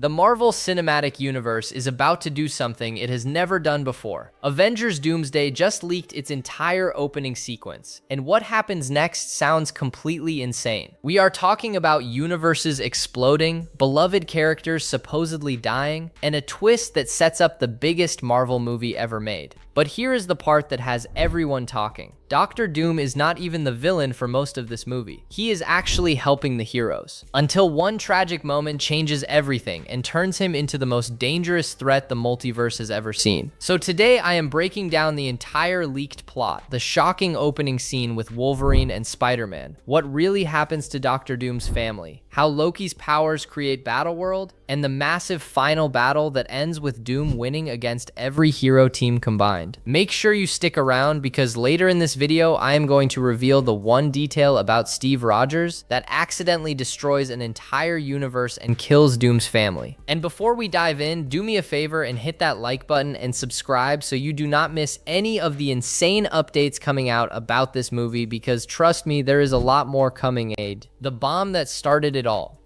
The Marvel Cinematic Universe is about to do something it has never done before. Avengers Doomsday just leaked its entire opening sequence, and what happens next sounds completely insane. We are talking about universes exploding, beloved characters supposedly dying, and a twist that sets up the biggest Marvel movie ever made. But here is the part that has everyone talking. Doctor Doom is not even the villain for most of this movie. He is actually helping the heroes, until one tragic moment changes everything and turns him into the most dangerous threat the multiverse has ever seen. So today I am breaking down the entire leaked plot, the shocking opening scene with Wolverine and Spider-Man, what really happens to Doctor Doom's family, how Loki's powers create Battleworld, and the massive final battle that ends with Doom winning against every hero team combined. Make sure you stick around because later in this video, I am going to reveal the one detail about Steve Rogers that accidentally destroys an entire universe and kills Doom's family. And before we dive in, do me a favor and hit that like button and subscribe so you do not miss any of the insane updates coming out about this movie, because trust me, there is a lot more coming. The bomb that started it all.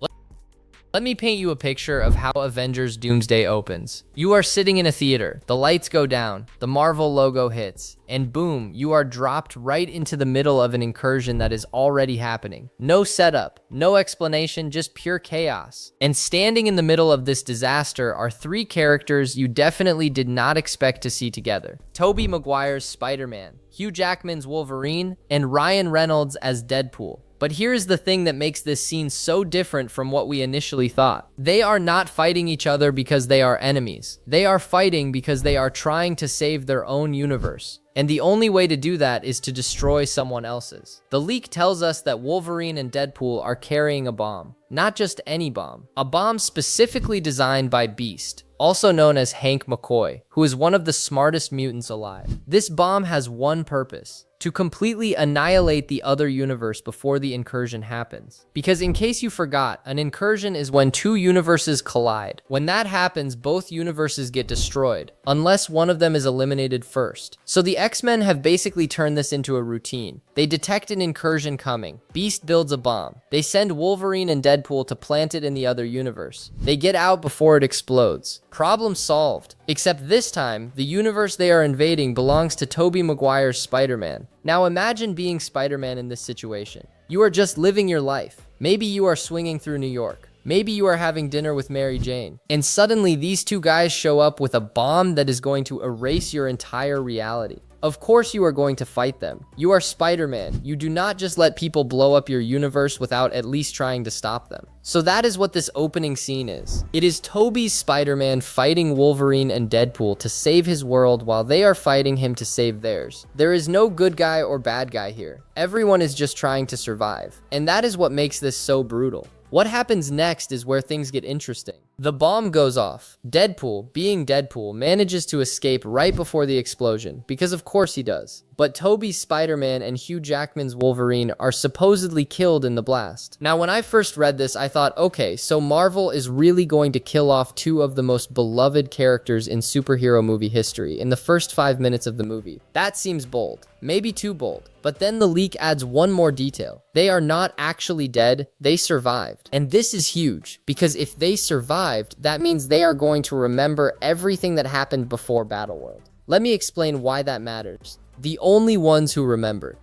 Let me paint you a picture of how Avengers Doomsday opens. You are sitting in a theater, the lights go down, the Marvel logo hits, and boom, you are dropped right into the middle of an incursion that is already happening. No setup, no explanation, just pure chaos. And standing in the middle of this disaster are three characters you definitely did not expect to see together. Tobey Maguire's Spider-Man, Hugh Jackman's Wolverine, and Ryan Reynolds as Deadpool. But here's the thing that makes this scene so different from what we initially thought. They are not fighting each other because they are enemies. They are fighting because they are trying to save their own universe. And the only way to do that is to destroy someone else's. The leak tells us that Wolverine and Deadpool are carrying a bomb. Not just any bomb. A bomb specifically designed by Beast, also known as Hank McCoy, who is one of the smartest mutants alive. This bomb has one purpose: to completely annihilate the other universe before the incursion happens. Because in case you forgot, an incursion is when two universes collide. When that happens, both universes get destroyed, unless one of them is eliminated first. So the X-Men have basically turned this into a routine. They detect an incursion coming. Beast builds a bomb. They send Wolverine and Deadpool to plant it in the other universe. They get out before it explodes. Problem solved. Except this time, the universe they are invading belongs to Tobey Maguire's Spider-Man. Now imagine being Spider-Man in this situation. You are just living your life. Maybe you are swinging through New York. Maybe you are having dinner with Mary Jane. And suddenly these two guys show up with a bomb that is going to erase your entire reality. Of course you are going to fight them. You are Spider-Man. You do not just let people blow up your universe without at least trying to stop them. So that is what this opening scene is. It is Tobey's Spider-Man fighting Wolverine and Deadpool to save his world while they are fighting him to save theirs. There is no good guy or bad guy here. Everyone is just trying to survive. And that is what makes this so brutal. What happens next is where things get interesting. The bomb goes off. Deadpool, being Deadpool, manages to escape right before the explosion, because of course he does. But Tobey's Spider-Man and Hugh Jackman's Wolverine are supposedly killed in the blast. Now, when I first read this, I thought, okay, so Marvel is really going to kill off two of the most beloved characters in superhero movie history in the first 5 minutes of the movie. That seems bold. Maybe too bold. But then the leak adds one more detail. They are not actually dead, they survived. And this is huge, because if they survived, that means they are going to remember everything that happened before Battleworld. Let me explain why that matters. The only ones who remember.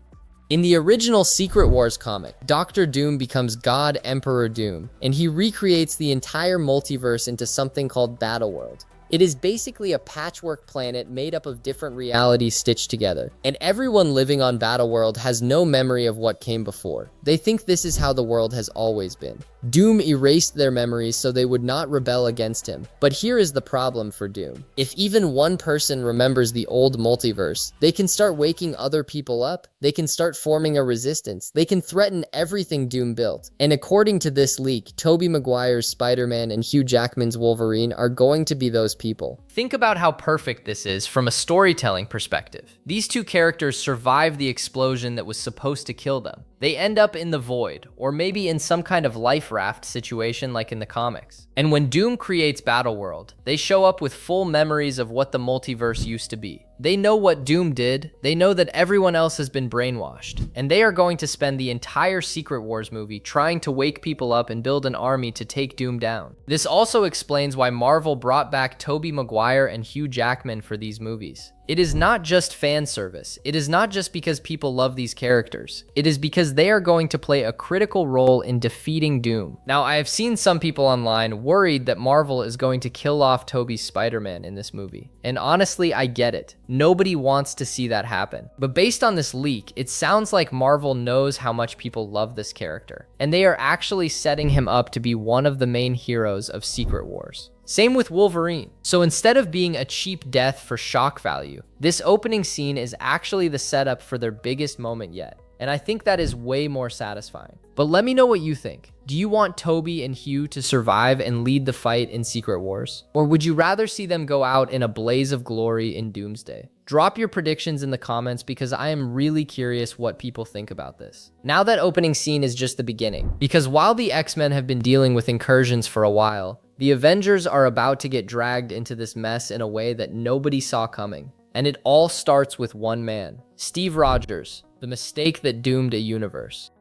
In the original Secret Wars comic, Doctor Doom becomes God Emperor Doom, and he recreates the entire multiverse into something called Battleworld. It is basically a patchwork planet made up of different realities stitched together, and everyone living on Battleworld has no memory of what came before. They think this is how the world has always been. Doom erased their memories so they would not rebel against him. But here is the problem for Doom. If even one person remembers the old multiverse, they can start waking other people up. They can start forming a resistance. They can threaten everything Doom built. And according to this leak, Tobey Maguire's Spider-Man and Hugh Jackman's Wolverine are going to be those people. Think about how perfect this is from a storytelling perspective. These two characters survive the explosion that was supposed to kill them. They end up in the void, or maybe in some kind of life raft situation like in the comics. And when Doom creates Battleworld, they show up with full memories of what the multiverse used to be. They know what Doom did, they know that everyone else has been brainwashed, and they are going to spend the entire Secret Wars movie trying to wake people up and build an army to take Doom down. This also explains why Marvel brought back Tobey Maguire and Hugh Jackman for these movies. It is not just fan service. It is not just because people love these characters. It is because they are going to play a critical role in defeating Doom. Now, I have seen some people online worried that Marvel is going to kill off Tobey's Spider-Man in this movie. And honestly, I get it. Nobody wants to see that happen. But based on this leak, it sounds like Marvel knows how much people love this character. And they are actually setting him up to be one of the main heroes of Secret Wars. Same with Wolverine. So instead of being a cheap death for shock value, this opening scene is actually the setup for their biggest moment yet. And I think that is way more satisfying. But let me know what you think. Do you want Tobey and Hugh to survive and lead the fight in Secret Wars? Or would you rather see them go out in a blaze of glory in Doomsday? Drop your predictions in the comments because I am really curious what people think about this. Now that opening scene is just the beginning, because while the X-Men have been dealing with incursions for a while, the Avengers are about to get dragged into this mess in a way that nobody saw coming. And it all starts with one man, Steve Rogers, the mistake that doomed a universe.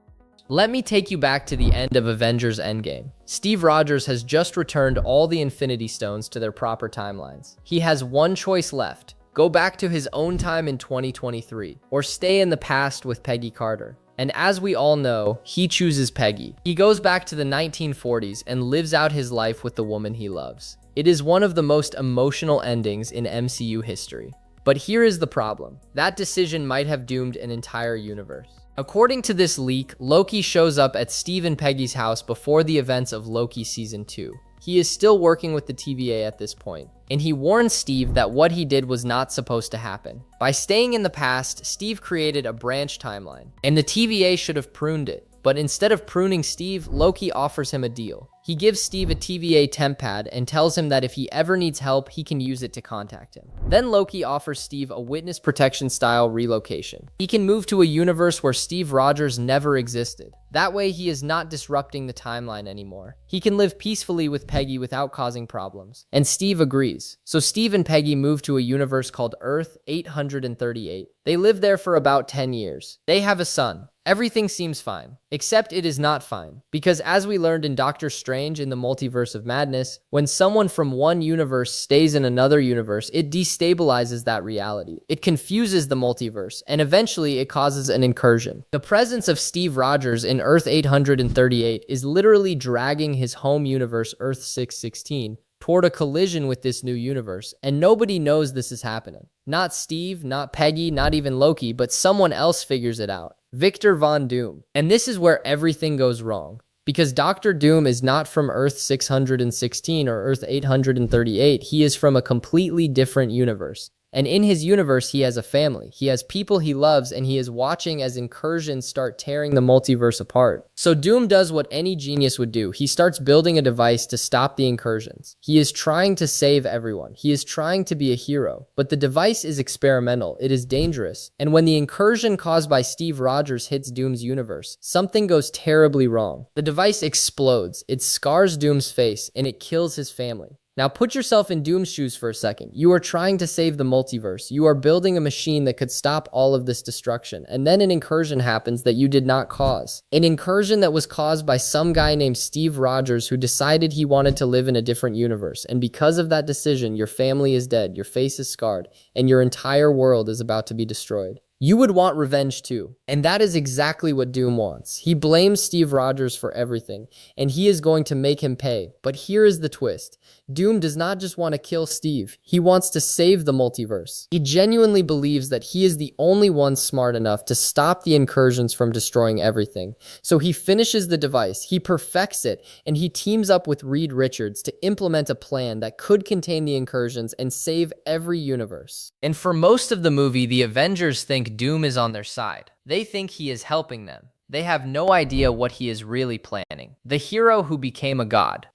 Let me take you back to the end of Avengers Endgame. Steve Rogers has just returned all the Infinity Stones to their proper timelines. He has one choice left: go back to his own time in 2023, or stay in the past with Peggy Carter. And as we all know, he chooses Peggy. He goes back to the 1940s and lives out his life with the woman he loves. It is one of the most emotional endings in MCU history. But here is the problem. That decision might have doomed an entire universe. According to this leak, Loki shows up at Steve and Peggy's house before the events of Loki Season 2. He is still working with the TVA at this point, and he warns Steve that what he did was not supposed to happen. By staying in the past, Steve created a branch timeline, and the TVA should have pruned it. But instead of pruning Steve, Loki offers him a deal. He gives Steve a TVA temp pad and tells him that if he ever needs help, he can use it to contact him. Then Loki offers Steve a witness protection style relocation. He can move to a universe where Steve Rogers never existed. That way he is not disrupting the timeline anymore. He can live peacefully with Peggy without causing problems. And Steve agrees. So Steve and Peggy move to a universe called Earth 838. They live there for about 10 years. They have a son. Everything seems fine, except it is not fine, because as we learned in Doctor Strange in the Multiverse of Madness, when someone from one universe stays in another universe, it destabilizes that reality. It confuses the multiverse, and eventually it causes an incursion. The presence of Steve Rogers in Earth 838 is literally dragging his home universe, Earth 616, toward a collision with this new universe, and nobody knows this is happening. Not Steve, not Peggy, not even Loki, but someone else figures it out. Victor Von Doom. And this is where everything goes wrong. Because Dr. Doom is not from Earth 616 or Earth 838, he is from a completely different universe. And in his universe, he has a family. He has people he loves, and he is watching as incursions start tearing the multiverse apart. So Doom does what any genius would do. He starts building a device to stop the incursions. He is trying to save everyone. He is trying to be a hero. But the device is experimental. It is dangerous. And when the incursion caused by Steve Rogers hits Doom's universe, something goes terribly wrong. The device explodes. It scars Doom's face, and it kills his family. Now put yourself in Doom's shoes for a second. You are trying to save the multiverse. You are building a machine that could stop all of this destruction. And then an incursion happens that you did not cause. An incursion that was caused by some guy named Steve Rogers who decided he wanted to live in a different universe. And because of that decision, your family is dead, your face is scarred, and your entire world is about to be destroyed. You would want revenge too, and that is exactly what Doom wants. He blames Steve Rogers for everything, and he is going to make him pay. But here is the twist. Doom does not just want to kill Steve, he wants to save the multiverse. He genuinely believes that he is the only one smart enough to stop the incursions from destroying everything. So he finishes the device, he perfects it, and he teams up with Reed Richards to implement a plan that could contain the incursions and save every universe. And for most of the movie, the Avengers think Doom is on their side. They think he is helping them. They have no idea what he is really planning. The hero who became a god.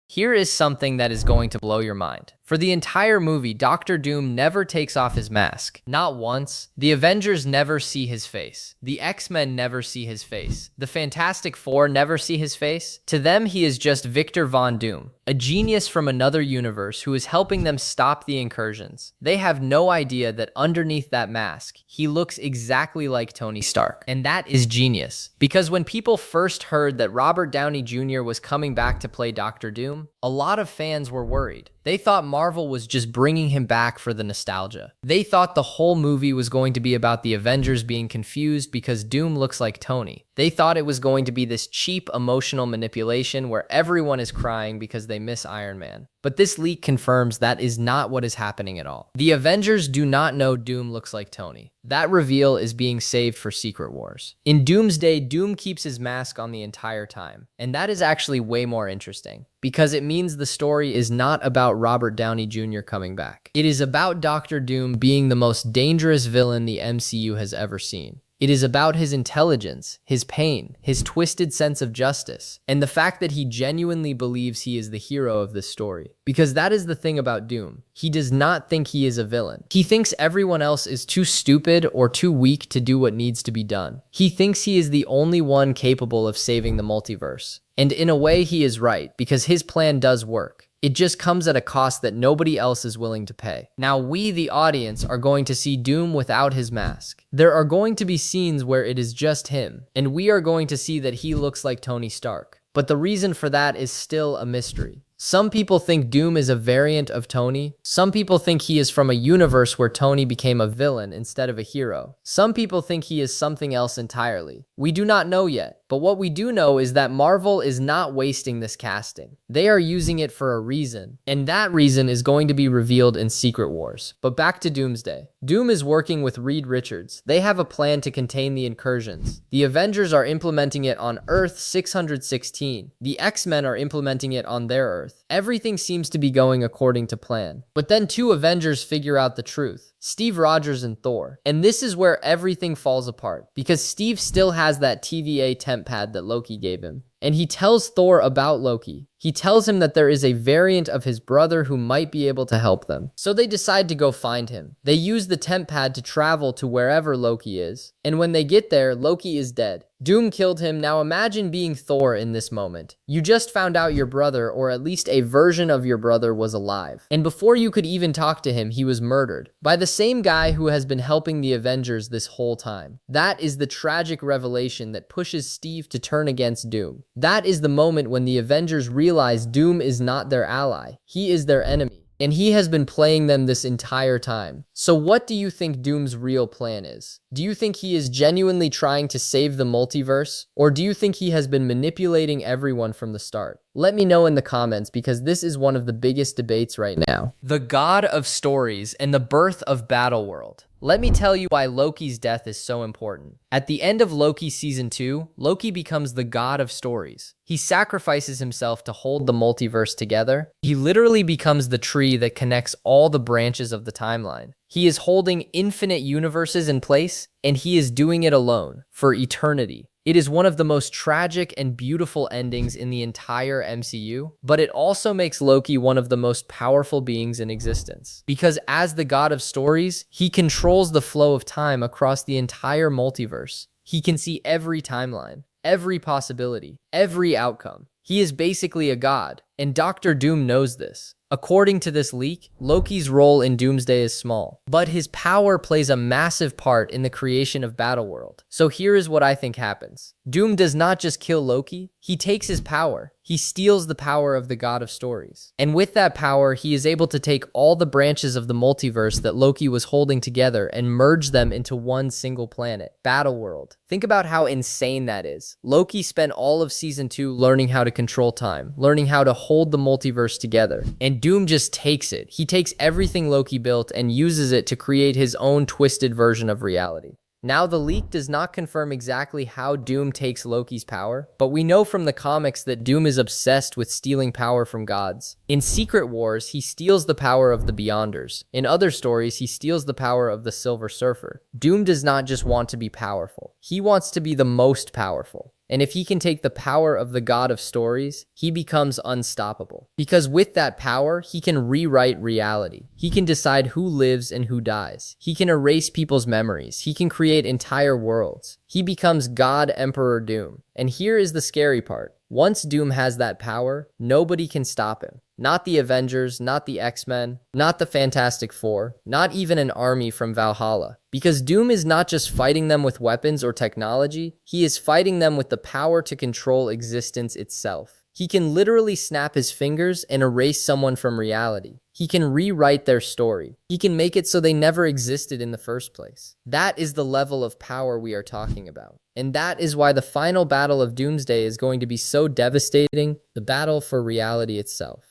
Here is something that is going to blow your mind. For the entire movie, Dr. Doom never takes off his mask. Not once. The Avengers never see his face. The X-Men never see his face. The Fantastic Four never see his face. To them, he is just Victor Von Doom, a genius from another universe who is helping them stop the incursions. They have no idea that underneath that mask, he looks exactly like Tony Stark. And that is genius. Because when people first heard that Robert Downey Jr. was coming back to play Doctor Doom, a lot of fans were worried. They thought Marvel was just bringing him back for the nostalgia. They thought the whole movie was going to be about the Avengers being confused because Doom looks like Tony. They thought it was going to be this cheap emotional manipulation where everyone is crying because they miss Iron Man. But this leak confirms that is not what is happening at all. The Avengers do not know Doom looks like Tony. That reveal is being saved for Secret Wars. In Doomsday, Doom keeps his mask on the entire time. And that is actually way more interesting, because it means the story is not about Robert Downey Jr. coming back. It is about Doctor Doom being the most dangerous villain the MCU has ever seen. It is about his intelligence, his pain, his twisted sense of justice, and the fact that he genuinely believes he is the hero of this story. Because that is the thing about Doom. He does not think he is a villain. He thinks everyone else is too stupid or too weak to do what needs to be done. He thinks he is the only one capable of saving the multiverse. And in a way, he is right, because his plan does work. It just comes at a cost that nobody else is willing to pay. Now we, the audience, are going to see Doom without his mask. There are going to be scenes where it is just him, and we are going to see that he looks like Tony Stark. But the reason for that is still a mystery. Some people think Doom is a variant of Tony. Some people think he is from a universe where Tony became a villain instead of a hero. Some people think he is something else entirely. We do not know yet, but what we do know is that Marvel is not wasting this casting. They are using it for a reason, and that reason is going to be revealed in Secret Wars. But back to Doomsday. Doom is working with Reed Richards. They have a plan to contain the incursions. The Avengers are implementing it on Earth 616. The X-Men are implementing it on their Earth. Everything seems to be going according to plan. But then two Avengers figure out the truth. Steve Rogers and Thor. And this is where everything falls apart, because Steve still has that TVA temp pad that Loki gave him. And he tells Thor about Loki. He tells him that there is a variant of his brother who might be able to help them. So they decide to go find him. They use the temp pad to travel to wherever Loki is. And when they get there, Loki is dead. Doom killed him. Now imagine being Thor in this moment. You just found out your brother, or at least a version of your brother, was alive. And before you could even talk to him, he was murdered by the same guy who has been helping the Avengers this whole time. That is the tragic revelation that pushes Steve to turn against Doom. That is the moment when the Avengers realize Doom is not their ally. He is their enemy. And he has been playing them this entire time. So what do you think Doom's real plan is? Do you think he is genuinely trying to save the multiverse? Or do you think he has been manipulating everyone from the start? Let me know in the comments, because this is one of the biggest debates right now. The God of Stories and the birth of Battleworld. Let me tell you why Loki's death is so important. At the end of Loki Season 2, Loki becomes the God of Stories. He sacrifices himself to hold the multiverse together. He literally becomes the tree that connects all the branches of the timeline. He is holding infinite universes in place, and he is doing it alone, for eternity. It is one of the most tragic and beautiful endings in the entire MCU, but it also makes Loki one of the most powerful beings in existence. Because as the God of Stories, he controls the flow of time across the entire multiverse. He can see every timeline, every possibility, every outcome. He is basically a god, and Doctor Doom knows this. According to this leak, Loki's role in Doomsday is small, but his power plays a massive part in the creation of Battleworld. So here is what I think happens. Doom does not just kill Loki, he takes his power. He steals the power of the God of Stories. And with that power, he is able to take all the branches of the multiverse that Loki was holding together and merge them into one single planet, Battleworld. Think about how insane that is. Loki spent all of Season 2 learning how to control time, learning how to hold the multiverse together. And Doom just takes it. He takes everything Loki built and uses it to create his own twisted version of reality. Now, the leak does not confirm exactly how Doom takes Loki's power, but we know from the comics that Doom is obsessed with stealing power from gods. In Secret Wars, he steals the power of the Beyonders. In other stories, he steals the power of the Silver Surfer. Doom does not just want to be powerful. He wants to be the most powerful. And if he can take the power of the God of Stories, he becomes unstoppable. Because with that power, he can rewrite reality. He can decide who lives and who dies. He can erase people's memories. He can create entire worlds. He becomes God Emperor Doom. And here is the scary part. Once Doom has that power, nobody can stop him. Not the Avengers, not the X-Men, not the Fantastic Four, not even an army from Valhalla. Because Doom is not just fighting them with weapons or technology, he is fighting them with the power to control existence itself. He can literally snap his fingers and erase someone from reality. He can rewrite their story. He can make it so they never existed in the first place. That is the level of power we are talking about. And that is why the final battle of Doomsday is going to be so devastating, the battle for reality itself.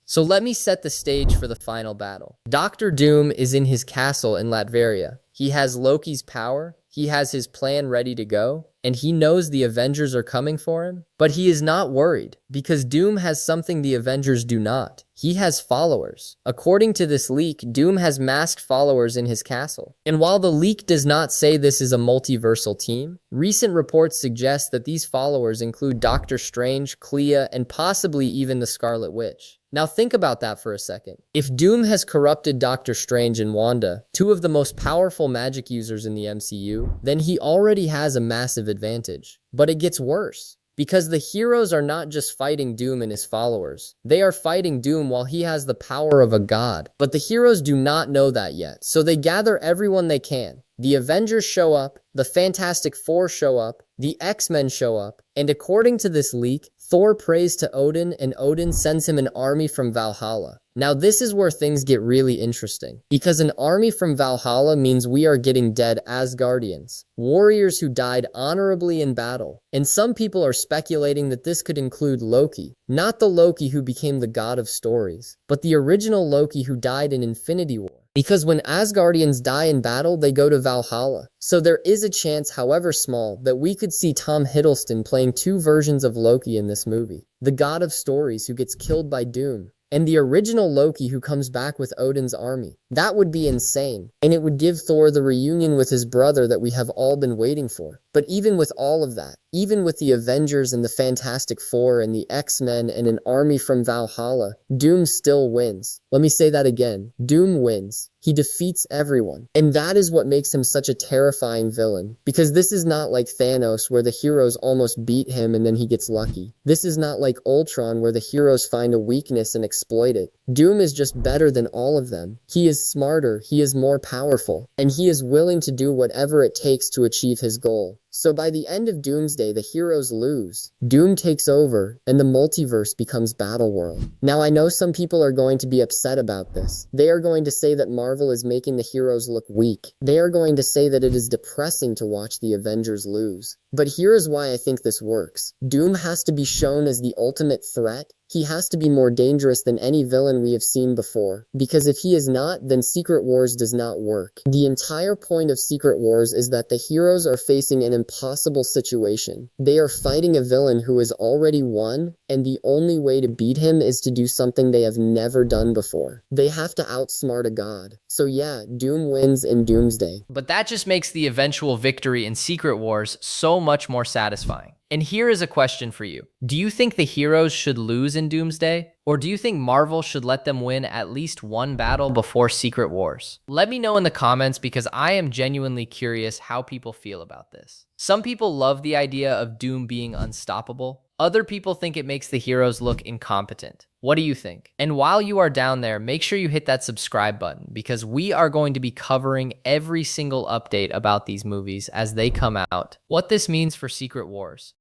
So let me set the stage for the final battle. Dr. Doom is in his castle in Latveria. He has Loki's power, he has his plan ready to go, and he knows the Avengers are coming for him. But he is not worried, because Doom has something the Avengers do not. He has followers. According to this leak, Doom has masked followers in his castle. And while the leak does not say this is a multiversal team, recent reports suggest that these followers include Doctor Strange, Clea, and possibly even the Scarlet Witch. Now think about that for a second. If Doom has corrupted Doctor Strange and Wanda, two of the most powerful magic users in the MCU, then he already has a massive advantage. But it gets worse. Because the heroes are not just fighting Doom and his followers. They are fighting Doom while he has the power of a god. But the heroes do not know that yet, so they gather everyone they can. The Avengers show up, the Fantastic Four show up, the X-Men show up, and according to this leak, Thor prays to Odin and Odin sends him an army from Valhalla. Now this is where things get really interesting, because an army from Valhalla means we are getting dead Asgardians, warriors who died honorably in battle. And some people are speculating that this could include Loki, not the Loki who became the God of Stories, but the original Loki who died in Infinity War. Because when Asgardians die in battle, they go to Valhalla. So there is a chance, however small, that we could see Tom Hiddleston playing two versions of Loki in this movie. The God of Stories who gets killed by Doom, and the original Loki who comes back with Odin's army. That would be insane, and it would give Thor the reunion with his brother that we have all been waiting for. But even with all of that, even with the Avengers and the Fantastic Four and the X-Men and an army from Valhalla, Doom still wins. Let me say that again. Doom wins. He defeats everyone. And that is what makes him such a terrifying villain. Because this is not like Thanos where the heroes almost beat him and then he gets lucky. This is not like Ultron where the heroes find a weakness and exploit it. Doom is just better than all of them. He is smarter, he is more powerful, and he is willing to do whatever it takes to achieve his goal. So by the end of Doomsday, the heroes lose. Doom takes over, and the multiverse becomes Battleworld. Now I know some people are going to be upset about this. They are going to say that Marvel is making the heroes look weak. They are going to say that it is depressing to watch the Avengers lose. But here is why I think this works. Doom has to be shown as the ultimate threat. He has to be more dangerous than any villain we have seen before, because if he is not, then Secret Wars does not work. The entire point of Secret Wars is that the heroes are facing an impossible situation. They are fighting a villain who has already won, and the only way to beat him is to do something they have never done before. They have to outsmart a god. So yeah, Doom wins in Doomsday. But that just makes the eventual victory in Secret Wars so much more satisfying. And here is a question for you. Do you think the heroes should lose in Doomsday? Or do you think Marvel should let them win at least one battle before Secret Wars? Let me know in the comments because I am genuinely curious how people feel about this. Some people love the idea of Doom being unstoppable. Other people think it makes the heroes look incompetent. What do you think? And while you are down there, make sure you hit that subscribe button because we are going to be covering every single update about these movies as they come out, what this means for Secret Wars.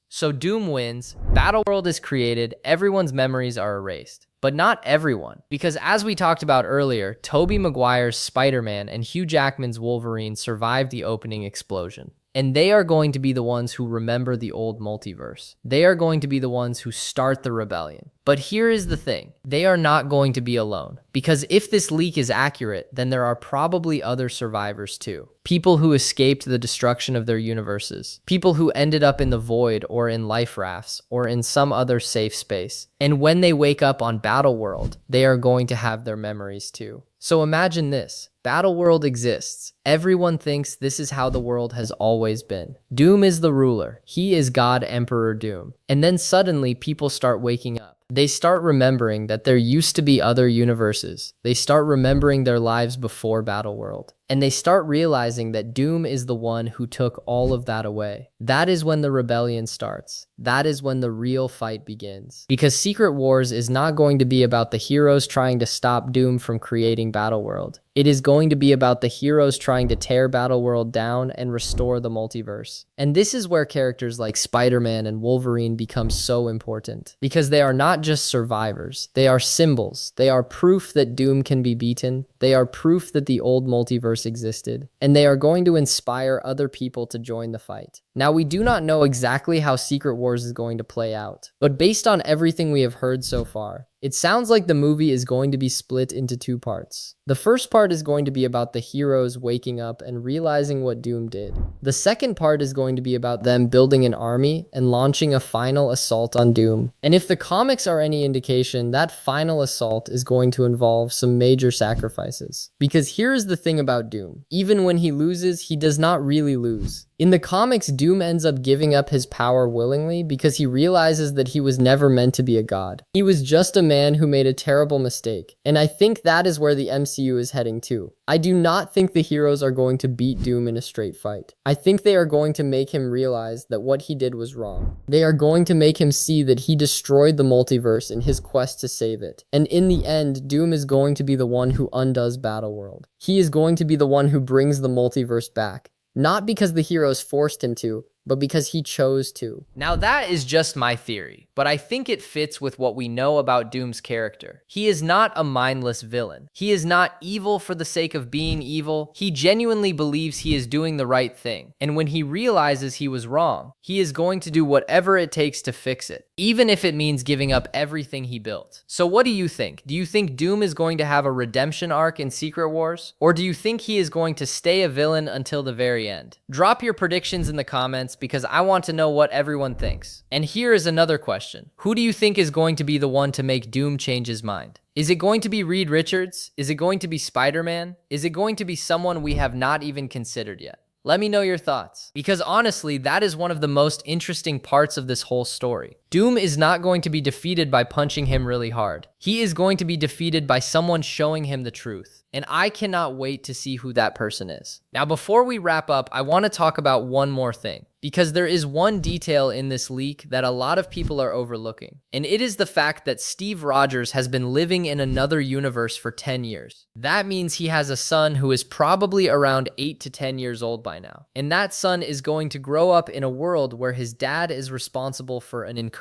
So Doom wins, Battleworld is created, everyone's memories are erased. But not everyone, because as we talked about earlier, Tobey Maguire's Spider-Man and Hugh Jackman's Wolverine survived the opening explosion. And they are going to be the ones who remember the old multiverse. They are going to be the ones who start the rebellion. But here is the thing. They are not going to be alone. Because if this leak is accurate, then there are probably other survivors too. People who escaped the destruction of their universes. People who ended up in the void or in life rafts or in some other safe space. And when they wake up on Battleworld, they are going to have their memories too. So imagine this. Battleworld exists. Everyone thinks this is how the world has always been. Doom is the ruler. He is God Emperor Doom. And then suddenly people start waking up. They start remembering that there used to be other universes. They start remembering their lives before Battleworld. and they start realizing that Doom is the one who took all of that away. That is when the rebellion starts. That is when the real fight begins. Because Secret Wars is not going to be about the heroes trying to stop Doom from creating Battleworld. It is going to be about the heroes trying to tear Battleworld down and restore the multiverse. And this is where characters like Spider-Man and Wolverine become so important. Because they are not just survivors. They are symbols. They are proof that Doom can be beaten. They are proof that the old multiverse existed. And they are going to inspire other people to join the fight. Now, we do not know exactly how Secret Wars is going to play out. But based on everything we have heard so far, it sounds like the movie is going to be split into two parts. The first part is going to be about the heroes waking up and realizing what Doom did. The second part is going to be about them building an army and launching a final assault on Doom. And if the comics are any indication, that final assault is going to involve some major sacrifices. Because here is the thing about Doom. Even when he loses, he does not really lose. In the comics, Doom ends up giving up his power willingly because he realizes that he was never meant to be a god. He was just a man who made a terrible mistake. And I think that is where the MCU is heading to. I do not think the heroes are going to beat Doom in a straight fight. I think they are going to make him realize that what he did was wrong. They are going to make him see that he destroyed the multiverse in his quest to save it. And in the end, Doom is going to be the one who undoes Battleworld. He is going to be the one who brings the multiverse back. Not because the heroes forced him to, but because he chose to. Now that is just my theory, but I think it fits with what we know about Doom's character. He is not a mindless villain. He is not evil for the sake of being evil. He genuinely believes he is doing the right thing. And when he realizes he was wrong, he is going to do whatever it takes to fix it, even if it means giving up everything he built. So what do you think? Do you think Doom is going to have a redemption arc in Secret Wars? Or do you think he is going to stay a villain until the very end? Drop your predictions in the comments because I want to know what everyone thinks. And here is another question. Who do you think is going to be the one to make Doom change his mind? Is it going to be Reed Richards? Is it going to be Spider-Man? Is it going to be someone we have not even considered yet? Let me know your thoughts, because honestly, that is one of the most interesting parts of this whole story. Doom is not going to be defeated by punching him really hard. He is going to be defeated by someone showing him the truth, and I cannot wait to see who that person is. Now, before we wrap up, I want to talk about one more thing, because there is one detail in this leak that a lot of people are overlooking, and it is the fact that Steve Rogers has been living in another universe for 10 years. That means he has a son who is probably around 8 to 10 years old by now, and that son is going to grow up in a world where his dad is responsible for an incursion.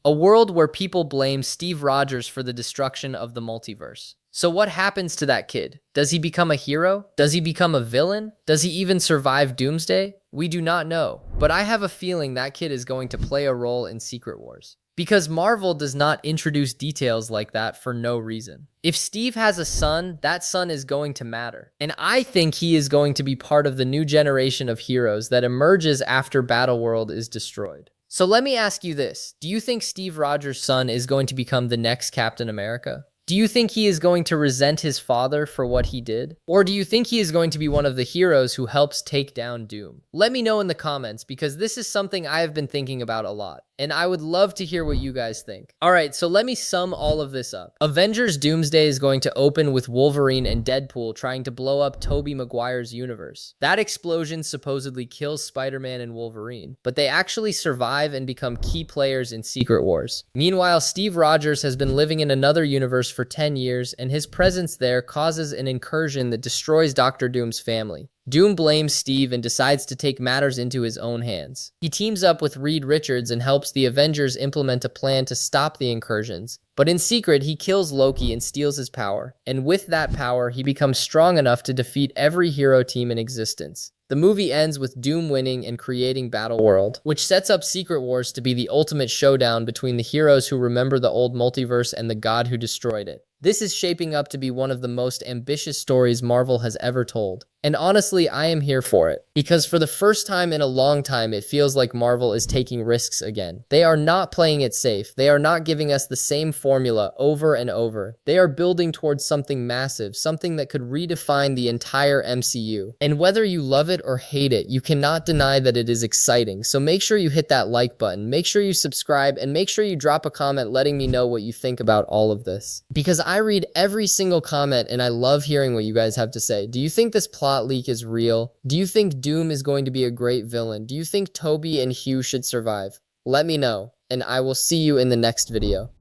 A world where people blame Steve Rogers for the destruction of the multiverse. So what happens to that kid? Does he become a hero? Does he become a villain? Does he even survive Doomsday? We do not know, but I have a feeling that kid is going to play a role in Secret Wars. Because Marvel does not introduce details like that for no reason. If Steve has a son, that son is going to matter. And I think he is going to be part of the new generation of heroes that emerges after Battleworld is destroyed. So let me ask you this. Do you think Steve Rogers' son is going to become the next Captain America? Do you think he is going to resent his father for what he did? Or do you think he is going to be one of the heroes who helps take down Doom? Let me know in the comments, because this is something I have been thinking about a lot, and I would love to hear what you guys think. Alright, so let me sum all of this up. Avengers Doomsday is going to open with Wolverine and Deadpool trying to blow up Tobey Maguire's universe. That explosion supposedly kills Spider-Man and Wolverine, but they actually survive and become key players in Secret Wars. Meanwhile, Steve Rogers has been living in another universe for 10 years, and his presence there causes an incursion that destroys Dr. Doom's family. Doom blames Steve and decides to take matters into his own hands. He teams up with Reed Richards and helps the Avengers implement a plan to stop the incursions. But in secret, he kills Loki and steals his power. And with that power, he becomes strong enough to defeat every hero team in existence. The movie ends with Doom winning and creating Battleworld, which sets up Secret Wars to be the ultimate showdown between the heroes who remember the old multiverse and the god who destroyed it. This is shaping up to be one of the most ambitious stories Marvel has ever told. And honestly, I am here for it. Because for the first time in a long time, it feels like Marvel is taking risks again. They are not playing it safe. They are not giving us the same formula over and over. They are building towards something massive, something that could redefine the entire MCU. And whether you love it or hate it, you cannot deny that it is exciting. So make sure you hit that like button, make sure you subscribe, and make sure you drop a comment letting me know what you think about all of this. Because I read every single comment and I love hearing what you guys have to say. Do you think this plot leak is real? Do you think Doom is going to be a great villain? Do you think Tobey and Hugh should survive? Let me know, and I will see you in the next video.